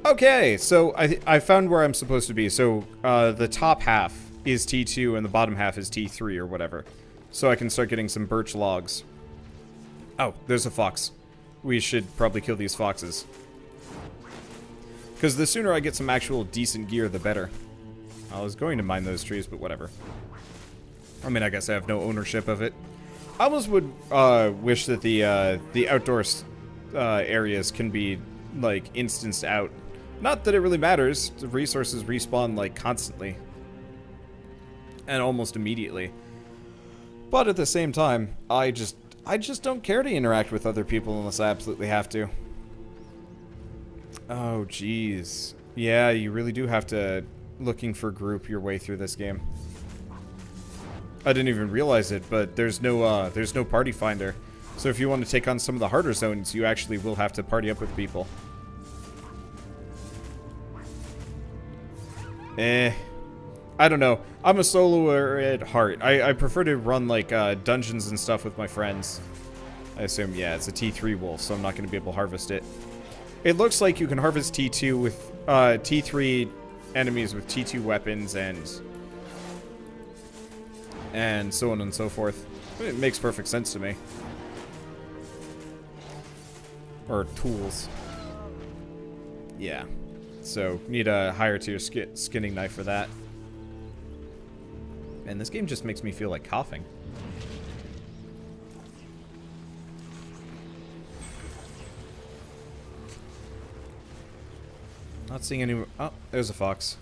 Okay, so I found where I'm supposed to be. So the top half is T2 and the bottom half is T3 or whatever. So I can start getting some birch logs. Oh, there's a fox. We should probably kill these foxes. Because the sooner I get some actual decent gear, the better. I was going to mine those trees, but whatever. I mean, I guess I have no ownership of it. I almost would wish that the outdoor areas can be, like, instanced out. Not that it really matters. The resources respawn, like, constantly. And almost immediately. But at the same time, I just don't care to interact with other people unless I absolutely have to. Oh, jeez. Yeah, you really do have to looking for group your way through this game. I didn't even realize it, but there's no party finder. So if you want to take on some of the harder zones, you actually will have to party up with people. I don't know. I'm a soloer at heart. I prefer to run, like, dungeons and stuff with my friends. I assume, yeah, it's a T3 wolf, so I'm not going to be able to harvest it. It looks like you can harvest T2 with, T3 enemies with T2 weapons and so on and so forth. It makes perfect sense to me. Or tools. Yeah. So, need a higher tier skinning knife for that. Man, this game just makes me feel like coughing. Not seeing any... Oh, there's a fox.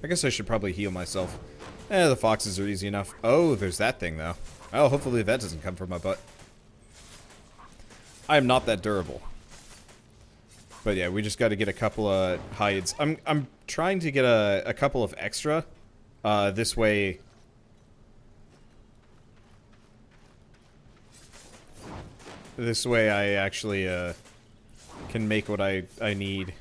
I guess I should probably heal myself. The foxes are easy enough. Oh, there's that thing, though. Oh, hopefully that doesn't come from my butt. I am not that durable. But yeah, we just got to get a couple of hides. I'm trying to get a couple of extra. This way... This way I actually, can make what I need.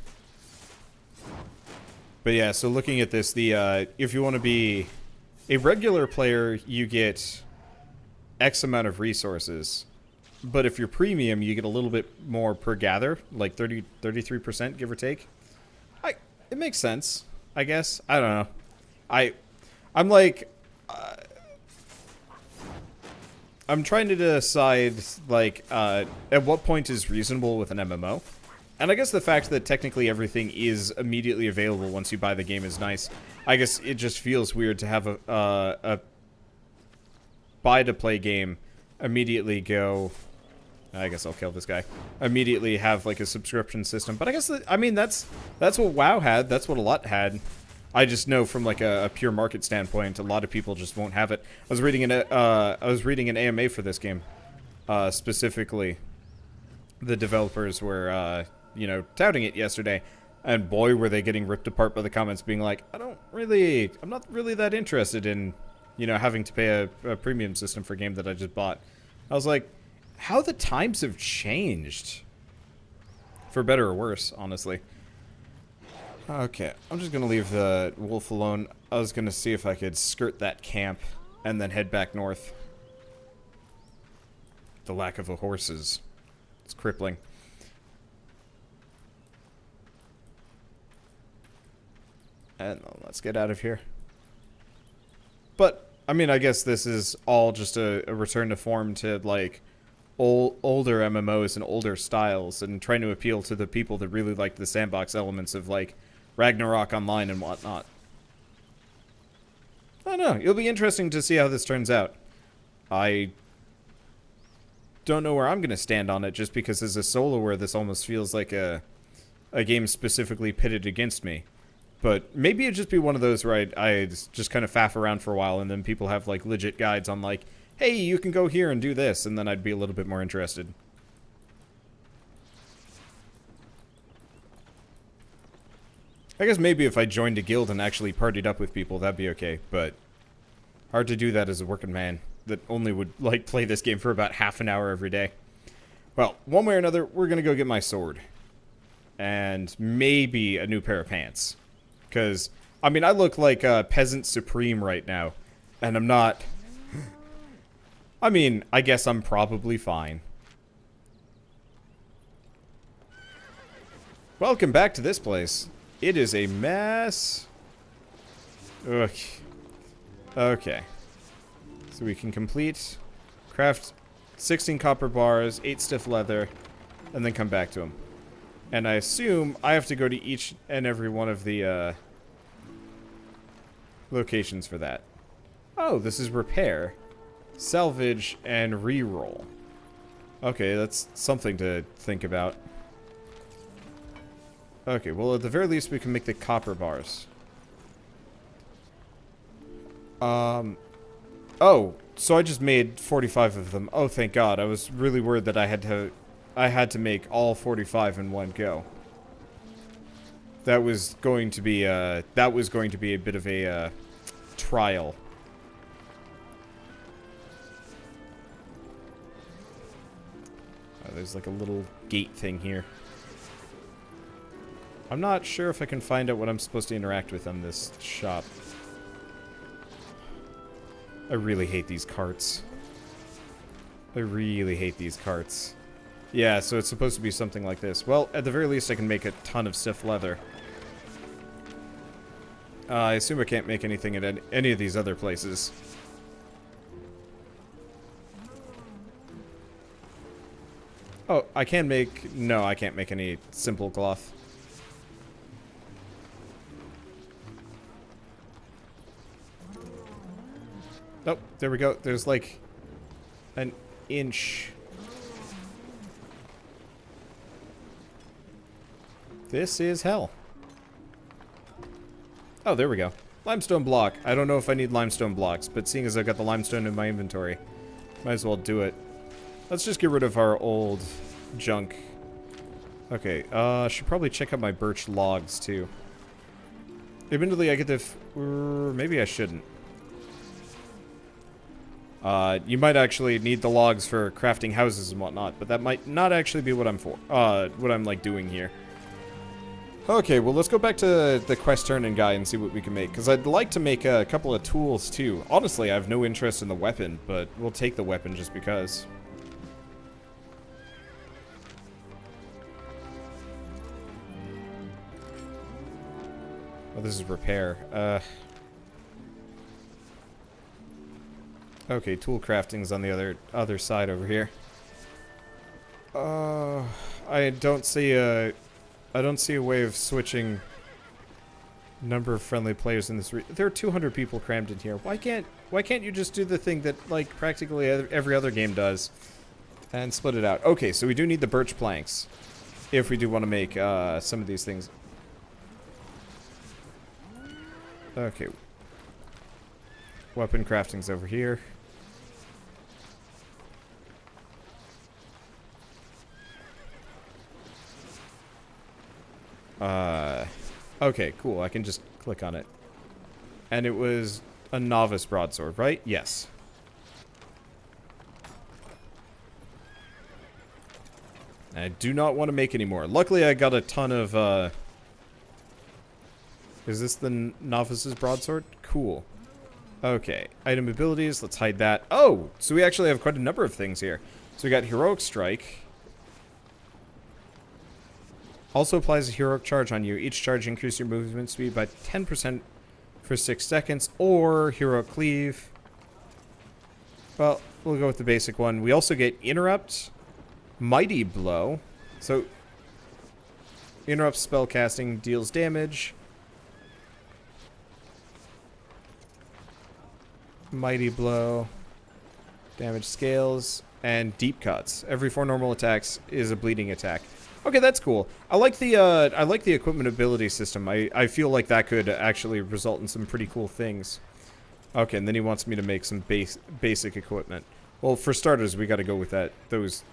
But yeah, so looking at this, if you want to be a regular player, you get X amount of resources. But if you're premium, you get a little bit more per gather, like 33%, give or take. It makes sense, I guess. I don't know. I'm like, I'm trying to decide, like, at what point is reasonable with an MMO. And I guess the fact that technically everything is immediately available once you buy the game is nice. I guess it just feels weird to have a buy-to-play game immediately go... I guess I'll kill this guy. Immediately have, like, a subscription system. But I guess, I mean, that's what WoW had. That's what a lot had. I just know from, like, a pure market standpoint, a lot of people just won't have it. I was reading an AMA for this game. Specifically, the developers were, you know, touting it yesterday. And boy, were they getting ripped apart by the comments being like, I'm not really that interested in, you know, having to pay a premium system for a game that I just bought. I was like, how the times have changed. For better or worse, honestly. Okay, I'm just going to leave the wolf alone. I was going to see if I could skirt that camp and then head back north. The lack of a horses. It's crippling. And let's get out of here. But, I mean, I guess this is all just a return to form to, like, older MMOs and older styles, and trying to appeal to the people that really like the sandbox elements of, like, Ragnarok Online and whatnot. I don't know. It'll be interesting to see how this turns out. I don't know where I'm going to stand on it, just because as a soloer, this almost feels like a game specifically pitted against me. But maybe it'd just be one of those where I just kind of faff around for a while, and then people have, like, legit guides on, like, hey, you can go here and do this, and then I'd be a little bit more interested. I guess maybe if I joined a guild and actually partied up with people, that'd be okay, but hard to do that as a working man that only would, like, play this game for about half an hour every day. Well, one way or another, we're gonna go get my sword. And maybe a new pair of pants. Because, I mean, I look like a peasant supreme right now, and I'm not... I mean, I guess I'm probably fine. Welcome back to this place. It is a mess. Ugh. Okay. So we can craft 16 copper bars, 8 stiff leather, and then come back to them. And I assume I have to go to each and every one of the locations for that. Oh, this is repair, salvage, and re-roll. Okay, that's something to think about. Okay, well, at the very least, we can make the copper bars. Oh, so I just made 45 of them. Oh, thank God. I was really worried that I had to make all 45 in one go. That was going to be a bit of a trial. Oh, there's like a little gate thing here. I'm not sure if I can find out what I'm supposed to interact with on this shop. I really hate these carts. I really hate these carts. Yeah, so it's supposed to be something like this. Well, at the very least, I can make a ton of stiff leather. I assume I can't make anything at any of these other places. Oh, I can make... No, I can't make any simple cloth. Oh, there we go. There's like an inch. This is hell. Oh, there we go. Limestone block. I don't know if I need limestone blocks, but seeing as I've got the limestone in my inventory, might as well do it. Let's just get rid of our old junk. Okay, should probably check out my birch logs, too. Admittedly, I get the... maybe I shouldn't. You might actually need the logs for crafting houses and whatnot, but that might not actually be what I'm like, doing here. Okay, well, let's go back to the quest turning guy and see what we can make, because I'd like to make a couple of tools, too. Honestly, I have no interest in the weapon, but we'll take the weapon just because. Oh, this is repair. Okay, tool crafting's on the other side over here. I don't see a way of switching number of friendly players in this there are 200 people crammed in here. Why can't you just do the thing that like practically every other game does and split it out? Okay, so we do need the birch planks if we do want to make some of these things. Okay. Weapon crafting's over here. Okay, cool. I can just click on it. And it was a novice broadsword, right? Yes. I do not want to make any more. Luckily, I got a ton of, Is this the novice's broadsword? Cool. Okay. Item abilities. Let's hide that. Oh! So we actually have quite a number of things here. So we got Heroic Strike. Also applies a heroic charge on you. Each charge increases your movement speed by 10% for 6 seconds. Or Heroic Cleave. Well, we'll go with the basic one. We also get Interrupt, Mighty Blow. So, Interrupt spellcasting deals damage. Mighty Blow. Damage scales. And Deep Cuts. Every 4 normal attacks is a bleeding attack. Okay, that's cool. I like the equipment ability system. I feel like that could actually result in some pretty cool things. Okay, and then he wants me to make some basic equipment. Well, for starters, we got to go with those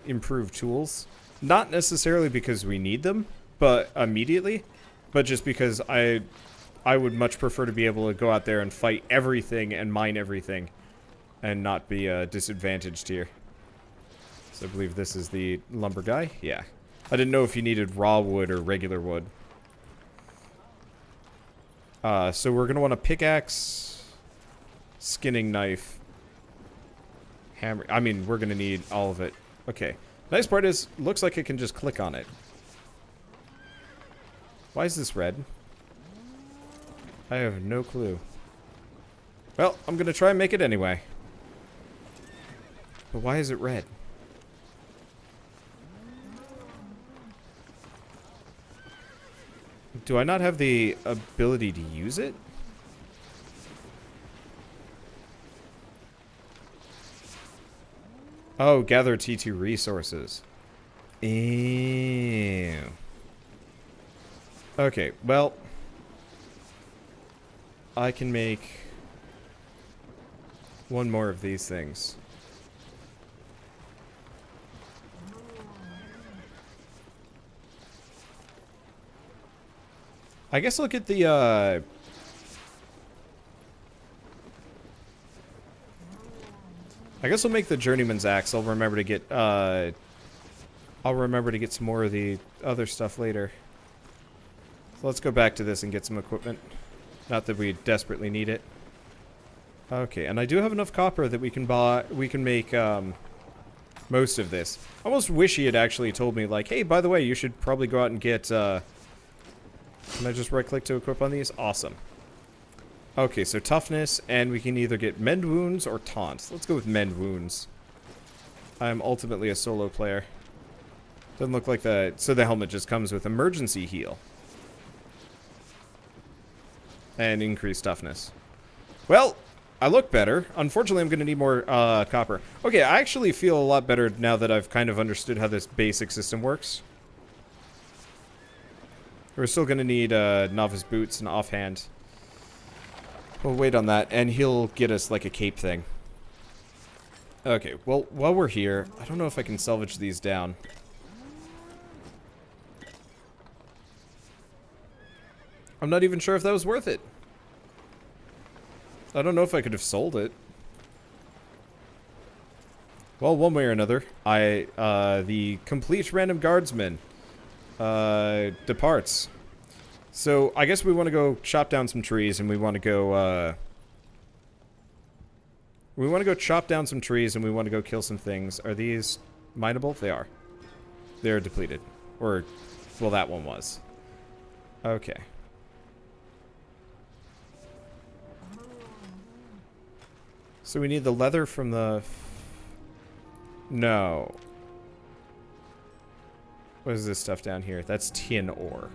improved tools. Not necessarily because we need them, but immediately, but just because I would much prefer to be able to go out there and fight everything and mine everything, and not be disadvantaged here. I believe this is the lumber guy. Yeah. I didn't know if you needed raw wood or regular wood. So we're going to want a pickaxe, skinning knife, hammer. I mean, we're going to need all of it. Okay. Nice part is, looks like I can just click on it. Why is this red? I have no clue. Well, I'm gonna try and make it anyway. But why is it red? Do I not have the ability to use it? Oh, gather T2 resources. Ew. Okay, well, I can make one more of these things. I guess I'll get the, I guess I'll make the Journeyman's Axe. I'll remember to get, I'll remember to get some more of the other stuff later. So let's go back to this and get some equipment. Not that we desperately need it. Okay, and I do have enough copper that we can buy, we can make, most of this. I almost wish he had actually told me, like, hey, by the way, you should probably go out and get, can I just right-click to equip on these? Awesome. Okay, so toughness, and we can either get mend wounds or taunts. Let's go with mend wounds. I'm ultimately a solo player. Doesn't look like the... So the helmet just comes with emergency heal. And increased toughness. Well, I look better. Unfortunately, I'm going to need more copper. Okay, I actually feel a lot better now that I've kind of understood how this basic system works. We're still going to need novice boots and offhand. We'll wait on that, and he'll get us like a cape thing. Okay, well, while we're here, I don't know if I can salvage these down. I'm not even sure if that was worth it. I don't know if I could have sold it. Well, one way or another, the complete random guardsman departs. So, I guess we want to go chop down some trees, and we want to go, chop down some trees, and we want to go kill some things. Are these mineable? They are. They're depleted. Or, well, that one was. Okay. So we need the leather from the... No. What is this stuff down here? That's tin ore.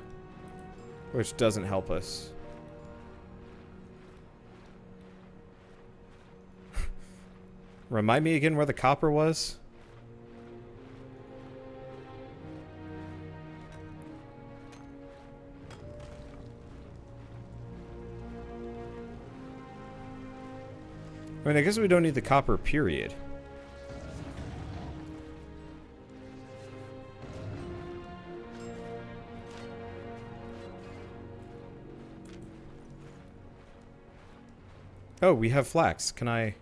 Which doesn't help us. Remind me again where the copper was? I mean, I guess we don't need the copper, period. Oh, we have flax. Can I...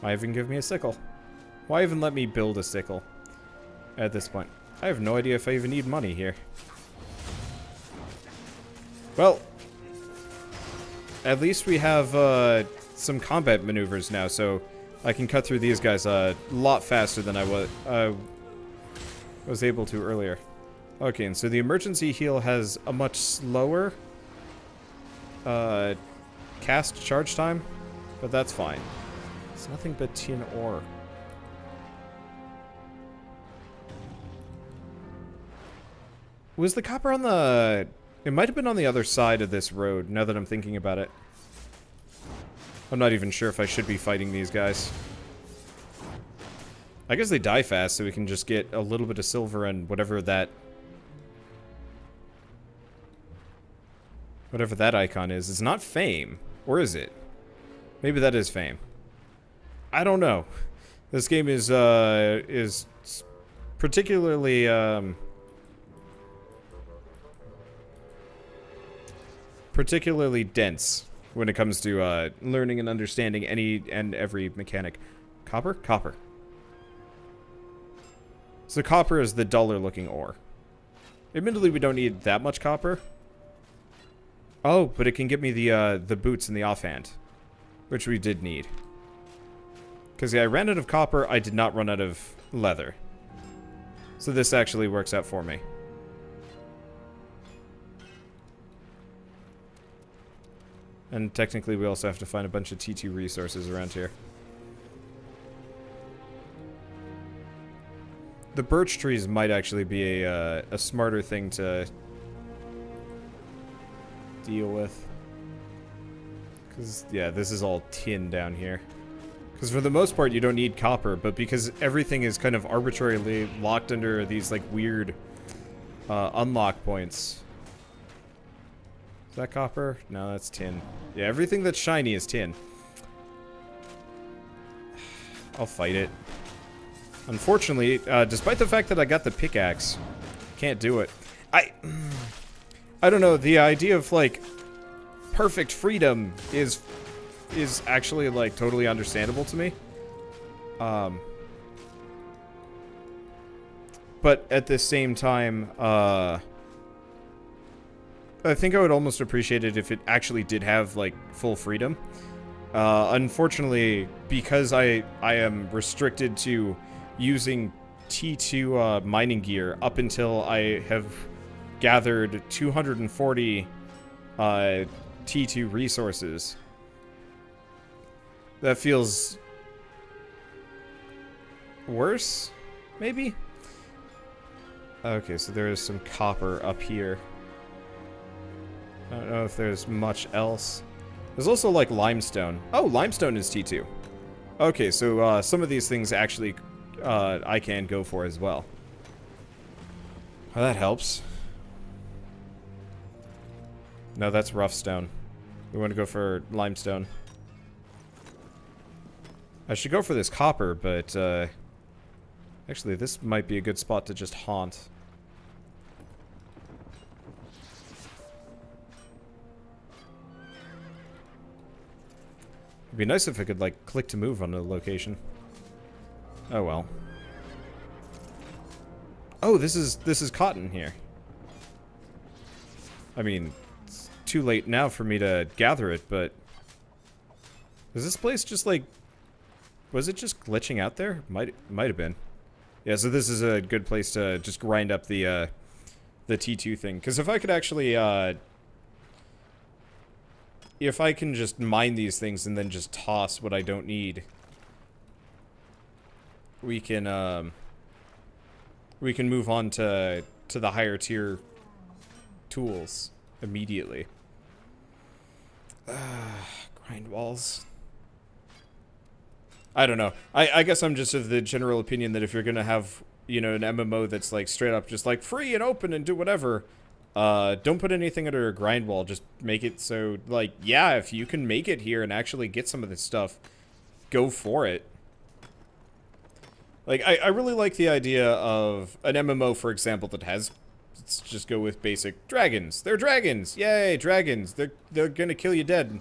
Why even give me a sickle? Why even let me build a sickle at this point? I have no idea if I even need money here. Well, at least we have some combat maneuvers now, so I can cut through these guys a lot faster than I was able to earlier. Okay, and so the emergency heal has a much slower cast charge time, but that's fine. It's nothing but tin ore. Was the copper on the... It might have been on the other side of this road, now that I'm thinking about it. I'm not even sure if I should be fighting these guys. I guess they die fast, so we can just get a little bit of silver and whatever that icon is. It's not fame. Or is it? Maybe that is fame. I don't know. This game is particularly, particularly dense when it comes to, learning and understanding any and every mechanic. Copper? Copper. So copper is the duller looking ore. Admittedly, we don't need that much copper. Oh, but it can give me the boots and the offhand, which we did need. Because yeah, I ran out of copper, I did not run out of leather. So this actually works out for me. And technically we also have to find a bunch of T2 resources around here. The birch trees might actually be a smarter thing to deal with. Because, yeah, this is all tin down here. Because for the most part, you don't need copper, but because everything is kind of arbitrarily locked under these, like, weird unlock points. Is that copper? No, that's tin. Yeah, everything that's shiny is tin. I'll fight it. Unfortunately, despite the fact that I got the pickaxe, can't do it. I don't know, the idea of, like, perfect freedom is actually, like, totally understandable to me. But at the same time, I think I would almost appreciate it if it actually did have, like, full freedom. Unfortunately, because I am restricted to using T2 mining gear up until I have gathered 240 T2 resources. That feels worse, maybe? Okay, so there is some copper up here. I don't know if there's much else. There's also, like, limestone. Oh, limestone is T2. Okay, so some of these things actually I can go for as well. Well, that helps. No, that's rough stone. We want to go for limestone. I should go for this copper, but actually this might be a good spot to just haunt. It'd be nice if I could, like, click to move on a location. Oh well. Oh, this is cotton here. I mean, it's too late now for me to gather it, but is this place just, like, was it just glitching out there? Might have been. Yeah, so this is a good place to just grind up the T2 thing. Because if I could actually, if I can just mine these things and then just toss what I don't need, we can move on to the higher tier tools immediately. Grind walls. I don't know. I guess I'm just of the general opinion that if you're gonna have, you know, an MMO that's, like, straight up just, like, free and open and do whatever, don't put anything under a grind wall. Just make it so, like, yeah, if you can make it here and actually get some of this stuff, go for it. Like, I really like the idea of an MMO, for example, that has, let's just go with basic dragons. They're dragons! Yay, dragons! They're gonna kill you dead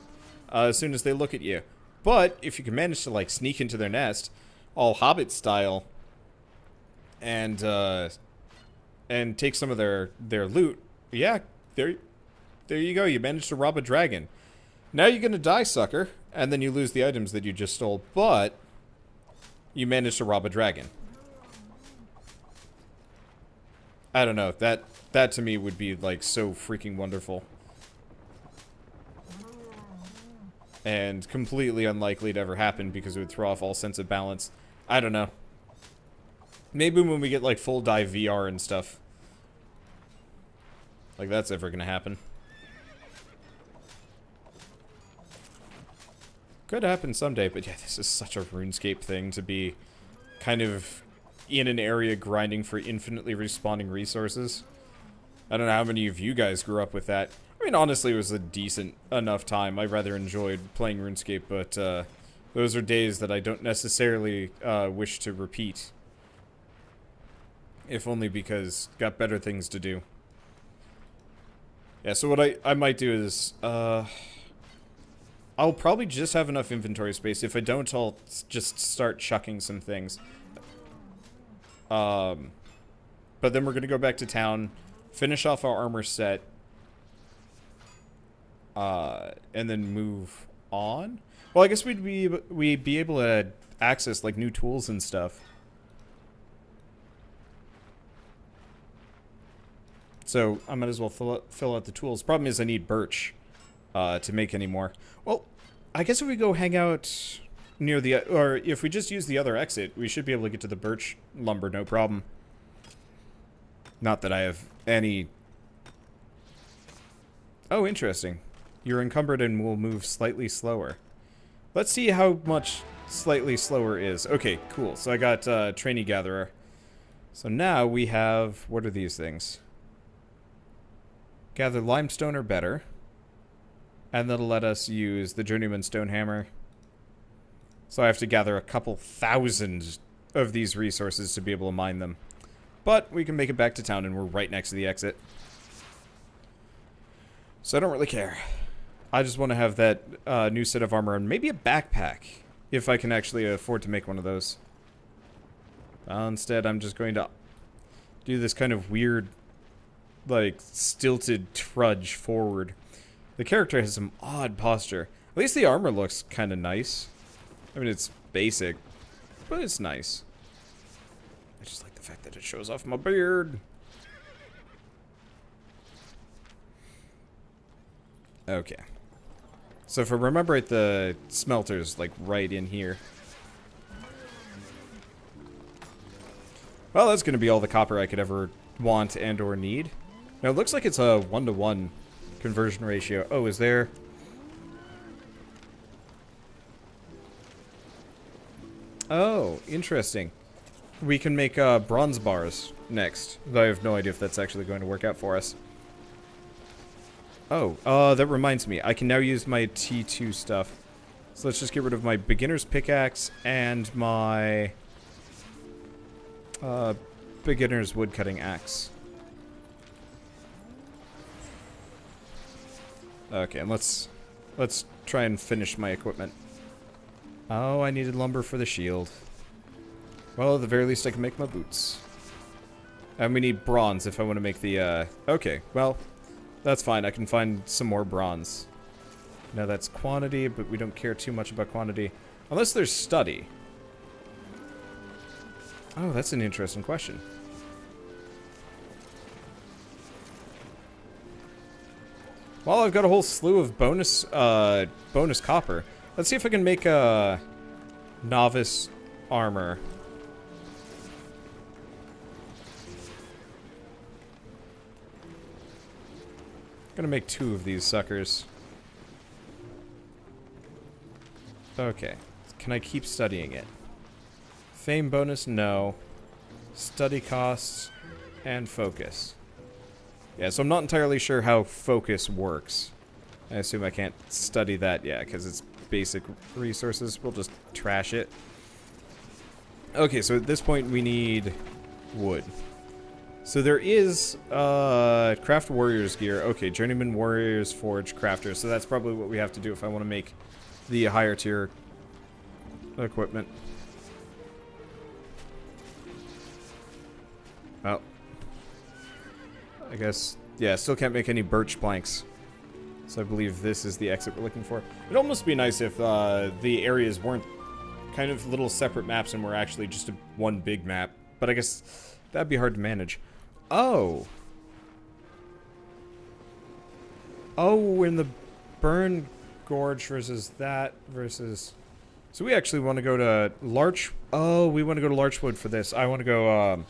as soon as they look at you. But if you can manage to, like, sneak into their nest, all Hobbit style, and take some of their loot, yeah, there you go. You managed to rob a dragon. Now you're gonna die, sucker, and then you lose the items that you just stole. But you managed to rob a dragon. I don't know. That to me would be, like, so freaking wonderful. And completely unlikely to ever happen because it would throw off all sense of balance. I don't know. Maybe when we get, like, full dive VR and stuff, like, that's ever gonna happen. Could happen someday, but yeah, this is such a RuneScape thing to be kind of in an area grinding for infinitely respawning resources. I don't know how many of you guys grew up with that. I mean, honestly, it was a decent enough time. I rather enjoyed playing RuneScape, but those are days that I don't necessarily wish to repeat. If only because got better things to do. Yeah, so what I might do is, I'll probably just have enough inventory space. If I don't, I'll just start chucking some things. But then we're gonna go back to town, finish off our armor set, and then move on. Well, I guess we'd be able to access, like, new tools and stuff. So I might as well fill out the tools. Problem is I need birch to make any more. Well, I guess if we go hang out near the... Or if we just use the other exit, we should be able to get to the birch lumber, no problem. Not that I have any... Oh, interesting. You're encumbered and will move slightly slower. Let's see how much slightly slower is. Okay, cool. So I got Trainee Gatherer. So now we have... What are these things? Gather limestone or better. And that'll let us use the Journeyman Stone Hammer. So I have to gather a couple thousand of these resources to be able to mine them. But we can make it back to town and we're right next to the exit. So I don't really care. I just want to have that new set of armor and maybe a backpack. If I can actually afford to make one of those. Instead, I'm just going to do this kind of weird, like, stilted trudge forward. The character has some odd posture. At least the armor looks kind of nice. I mean, it's basic, but it's nice. I just like the fact that it shows off my beard. Okay. So if I remember right, the smelter's, like, right in here. Well, that's going to be all the copper I could ever want and or need. Now, it looks like it's a 1-to-1 conversion ratio. Oh, is there... Oh, interesting. We can make bronze bars next. Though I have no idea if that's actually going to work out for us. Oh, that reminds me. I can now use my T2 stuff. So let's just get rid of my beginner's pickaxe and my beginner's woodcutting axe. Okay, and let's try and finish my equipment. Oh, I needed lumber for the shield. Well, at the very least I can make my boots. And we need bronze if I want to make the, okay, well, that's fine. I can find some more bronze. Now that's quantity, but we don't care too much about quantity. Unless there's study. Oh, that's an interesting question. Well, I've got a whole slew of bonus copper. Let's see if I can make a novice armor. Gonna make 2 of these suckers. Okay. Can I keep studying it? Fame bonus? No. Study costs and focus. Yeah, so I'm not entirely sure how focus works. I assume I can't study that yet, because it's basic resources. We'll just trash it. Okay, so at this point we need wood. So there is craft warriors gear. Okay, journeyman warriors forge crafter. So that's probably what we have to do if I want to make the higher tier equipment. Oh. I guess, yeah, still can't make any birch planks. So I believe this is the exit we're looking for. It'd almost be nice if the areas weren't kind of little separate maps and were actually just one big map. But I guess that'd be hard to manage. Oh. Oh, in the Burn Gorge versus that versus... So we actually want to go to Larch... Oh, we want to go to Larchwood for this. I want to go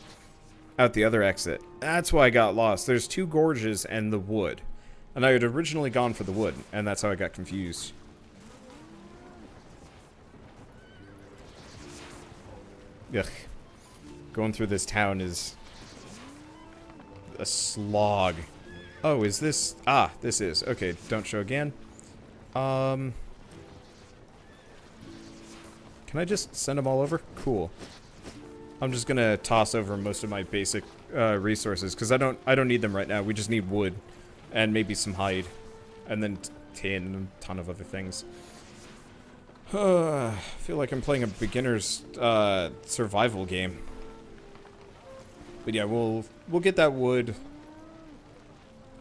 out the other exit. That's why I got lost. There's 2 gorges and the wood. And I had originally gone for the wood, and that's how I got confused. Ugh. Going through this town is a slog. Oh, is this... Ah, this is. Okay, don't show again. Can I just send them all over? Cool. I'm just gonna toss over most of my basic resources, because I don't need them right now. We just need wood. And maybe some hide. And then tin and a ton of other things. I feel like I'm playing a beginner's survival game. But yeah, we'll get that wood.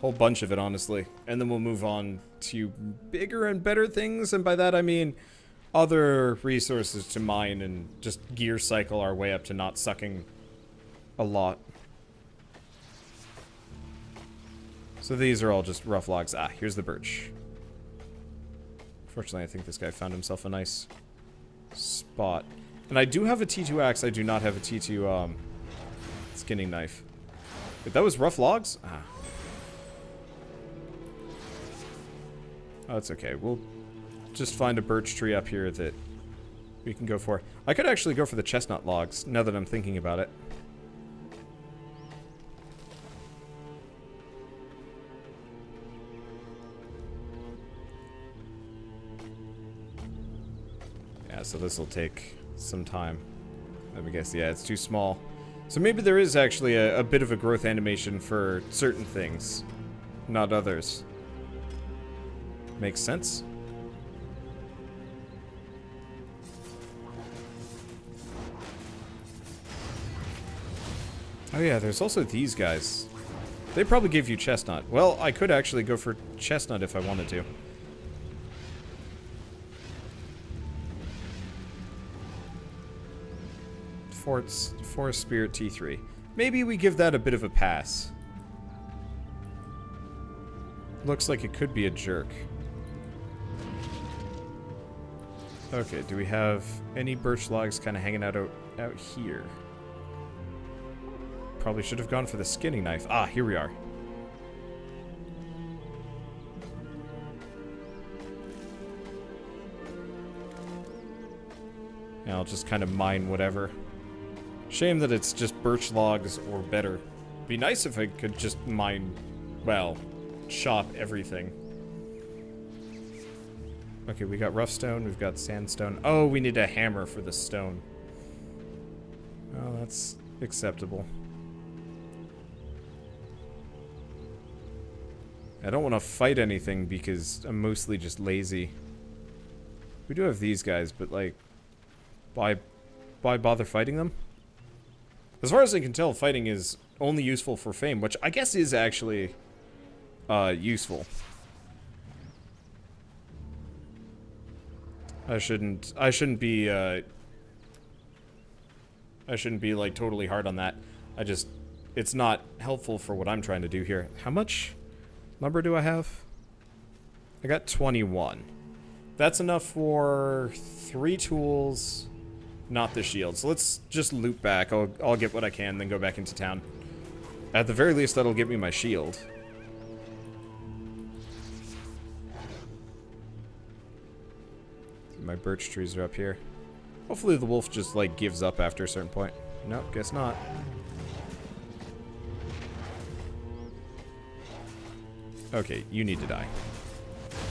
Whole bunch of it, honestly. And then we'll move on to bigger and better things. And by that I mean other resources to mine and just gear cycle our way up to not sucking a lot. So these are all just rough logs. Ah, here's the birch. Fortunately, I think this guy found himself a nice spot. And I do have a T2 axe. I do not have a T2 skinning knife. Wait, that was rough logs? Ah. Oh, that's okay. We'll just find a birch tree up here that we can go for. I could actually go for the chestnut logs, now that I'm thinking about it. Yeah, so this will take some time. Let me guess. Yeah, it's too small. So maybe there is actually a bit of a growth animation for certain things, not others. Makes sense. Oh yeah, there's also these guys. They probably give you chestnut. Well, I could actually go for chestnut if I wanted to. Forest Spirit T3. Maybe we give that a bit of a pass. Looks like it could be a jerk. Okay, do we have any birch logs kind of hanging out here? Probably should have gone for the skinning knife. Ah, here we are. And I'll just kind of mine whatever. Shame that it's just birch logs or better. Be nice if I could just mine, well, chop everything. Okay, we got rough stone, we've got sandstone. Oh, we need a hammer for the stone. Oh, that's acceptable. I don't want to fight anything because I'm mostly just lazy. We do have these guys, but like, why bother fighting them? As far as I can tell, fighting is only useful for fame, which I guess is actually useful. I shouldn't be like totally hard on that. It's not helpful for what I'm trying to do here. How much lumber do I have? I got 21. That's enough for 3 tools, not the shield. So let's just loop back. I'll get what I can, then go back into town. At the very least, that'll get me my shield. My birch trees are up here. Hopefully the wolf just, like, gives up after a certain point. Nope, guess not. Okay, you need to die.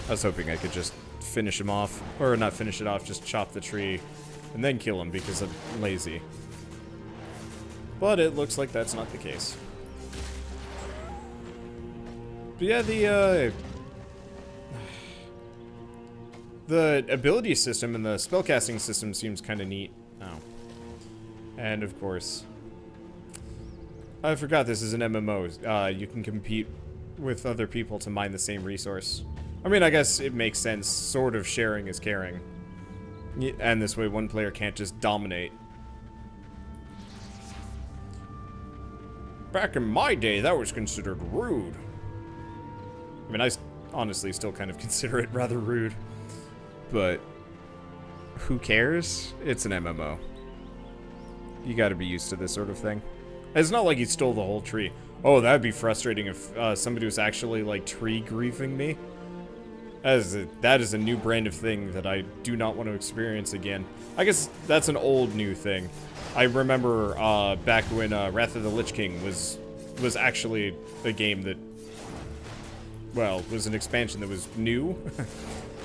I was hoping I could just finish him off. Or not finish it off, just chop the tree and then kill him because I'm lazy. But it looks like that's not the case. But yeah, the ability system and the spellcasting system seems kind of neat. Oh. And of course, I forgot this is an MMO. You can compete with other people to mine the same resource. I mean, I guess it makes sense. Sort of sharing is caring. And this way one player can't just dominate. Back in my day, that was considered rude. I mean, I honestly still kind of consider it rather rude. But who cares? It's an MMO. You gotta be used to this sort of thing. It's not like he stole the whole tree. Oh, that'd be frustrating if somebody was actually, like, tree griefing me. That is a new brand of thing that I do not want to experience again. I guess that's an old new thing. I remember back when Wrath of the Lich King was actually a game that, well, was an expansion that was new.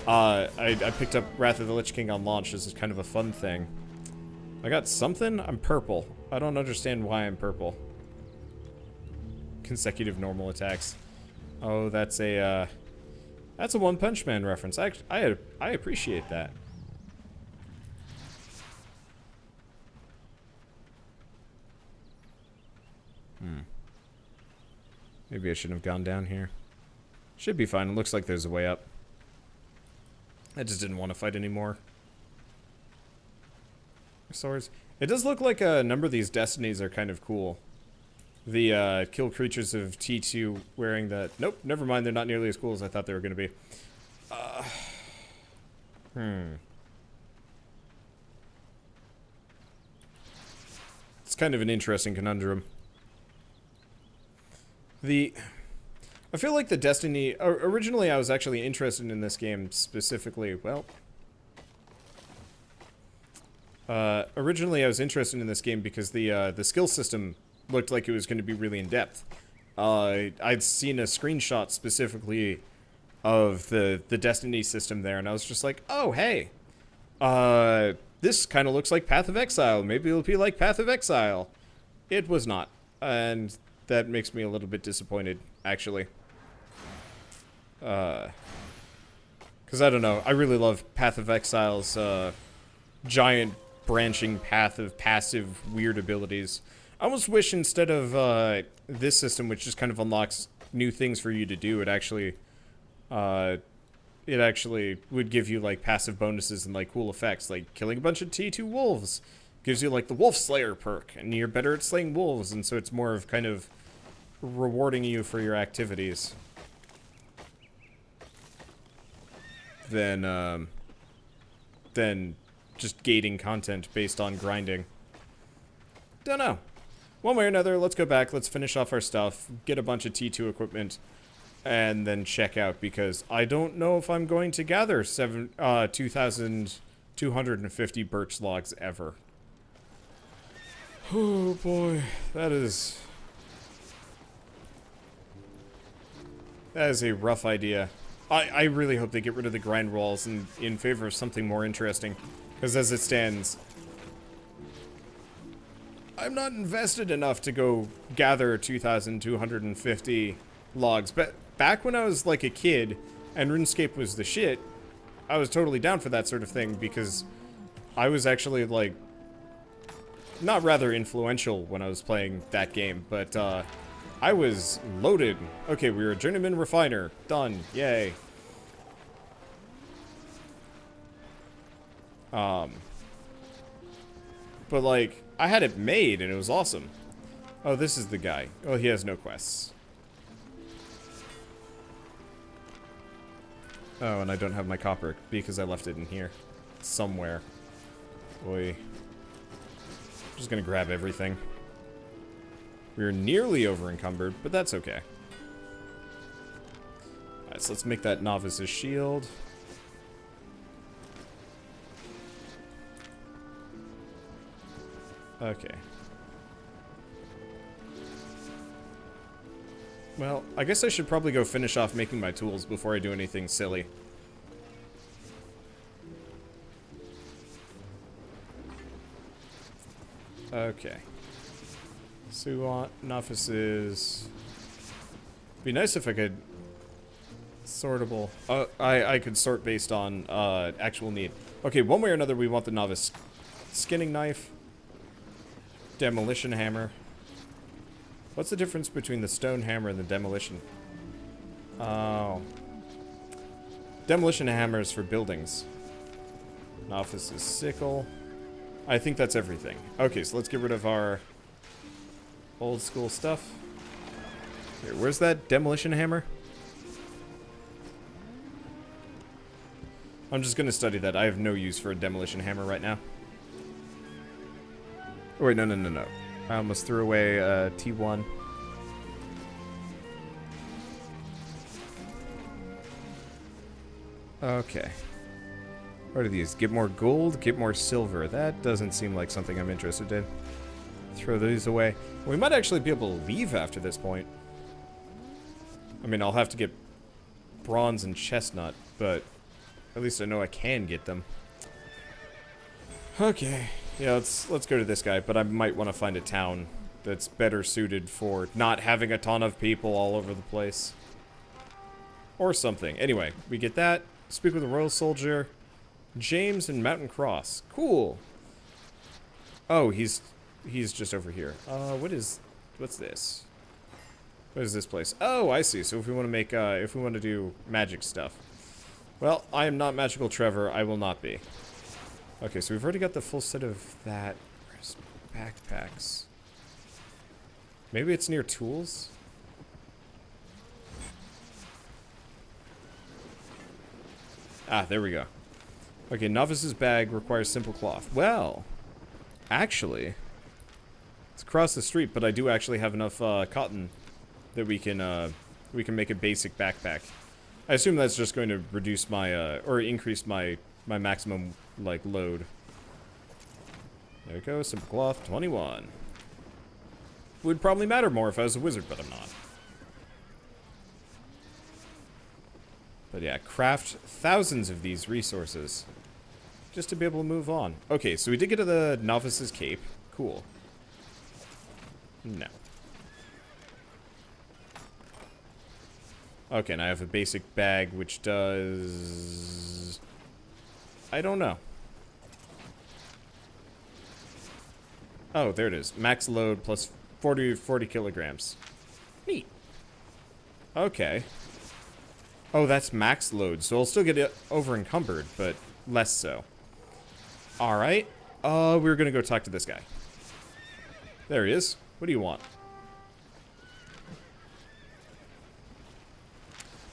I picked up Wrath of the Lich King on launch. This is kind of a fun thing. I got something? I'm purple. I don't understand why I'm purple. Consecutive normal attacks. Oh, that's a One Punch Man reference. I appreciate that. Maybe I shouldn't have gone down here. Should be fine. It looks like there's a way up. I just didn't want to fight anymore. Swords. It does look like a number of these destinies are kind of cool. The kill creatures of T2 wearing that. Nope, never mind. They're not nearly as cool as I thought they were going to be. It's kind of an interesting conundrum. I feel like the Destiny... Originally, I was actually interested in this game specifically. Well... originally, I was interested in this game because the skill system looked like it was going to be really in-depth. I'd seen a screenshot specifically of the Destiny system there, and I was just like, oh, hey. This kind of looks like Path of Exile. Maybe it'll be like Path of Exile. It was not. And that makes me a little bit disappointed, actually. Because I don't know. I really love Path of Exile's giant branching path of passive weird abilities. I almost wish instead of this system, which just kind of unlocks new things for you to do, it actually would give you like passive bonuses and like cool effects, like killing a bunch of T2 wolves gives you like the Wolf Slayer perk, and you're better at slaying wolves, and so it's more of kind of rewarding you for your activities than just gating content based on grinding. Don't know. One way or another, let's go back, let's finish off our stuff, get a bunch of T2 equipment, and then check out, because I don't know if I'm going to gather 2,250 birch logs ever. Oh boy, that is a rough idea. I really hope they get rid of the grind walls in favor of something more interesting, because as it stands, I'm not invested enough to go gather 2,250 logs. But back when I was like a kid and RuneScape was the shit, I was totally down for that sort of thing, because I was actually like not rather influential when I was playing that game, but I was loaded. Okay, we were a journeyman refiner. Done. Yay. But like, I had it made and it was awesome. Oh, this is the guy. Oh, he has no quests. Oh, and I don't have my copper because I left it in here. Somewhere. Boy. I'm just gonna grab everything. We're nearly over encumbered, but that's okay. Alright, so let's make that novice's shield. Okay. Well, I guess I should probably go finish off making my tools before I do anything silly. Okay. So, novices. Be nice if I could sortable. I could sort based on actual need. Okay, one way or another, we want the novice skinning knife, demolition hammer. What's the difference between the stone hammer and the demolition? Oh. Demolition hammer is for buildings. Novice's sickle. I think that's everything. Okay, so let's get rid of our old school stuff. Here, where's that demolition hammer? I'm just gonna study that. I have no use for a demolition hammer right now. Oh, wait, no. I almost threw away T1. Okay. What are these? Get more gold, get more silver. That doesn't seem like something I'm interested in. Throw these away. We might actually be able to leave after this point. I mean, I'll have to get bronze and chestnut, but at least I know I can get them. Okay. Yeah, let's go to this guy, but I might want to find a town that's better suited for not having a ton of people all over the place. Or something. Anyway, we get that. Speak with a royal soldier. James and Mountain Cross. Cool. Oh, he's just over here. What's this? What is this place? Oh, I see. So if we want to make, if we want to do magic stuff. Well, I am not Magical Trevor. I will not be. Okay, so we've already got the full set of that. Where's backpacks? Maybe it's near tools? Ah, there we go. Okay, novice's bag requires simple cloth. Well, actually, it's across the street, but I do actually have enough cotton that we can make a basic backpack. I assume that's just going to reduce my or increase my maximum like load. There we go, simple cloth 21. Would probably matter more if I was a wizard, but I'm not. But yeah, craft thousands of these resources just to be able to move on. Okay, so we did get to the novice's cape. Cool. No. Okay, and I have a basic bag which does... I don't know. Oh, there it is. Max load plus 40 kilograms. Neat. Okay. Oh, that's max load, so I'll still get it over encumbered, but less so. Alright. We're gonna go talk to this guy. There he is. What do you want?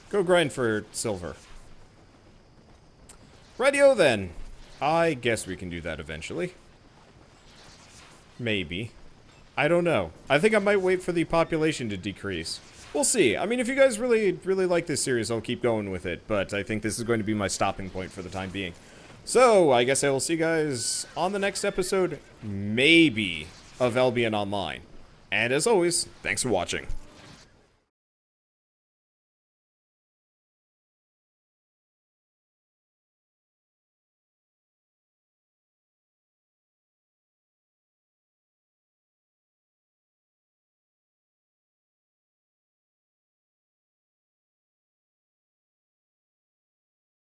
Go grind for silver. Rightio then. I guess we can do that eventually. Maybe. I don't know. I think I might wait for the population to decrease. We'll see. I mean, if you guys really like this series, I'll keep going with it. But I think this is going to be my stopping point for the time being. So, I guess I will see you guys on the next episode, maybe, of Albion Online. And as always, thanks for watching.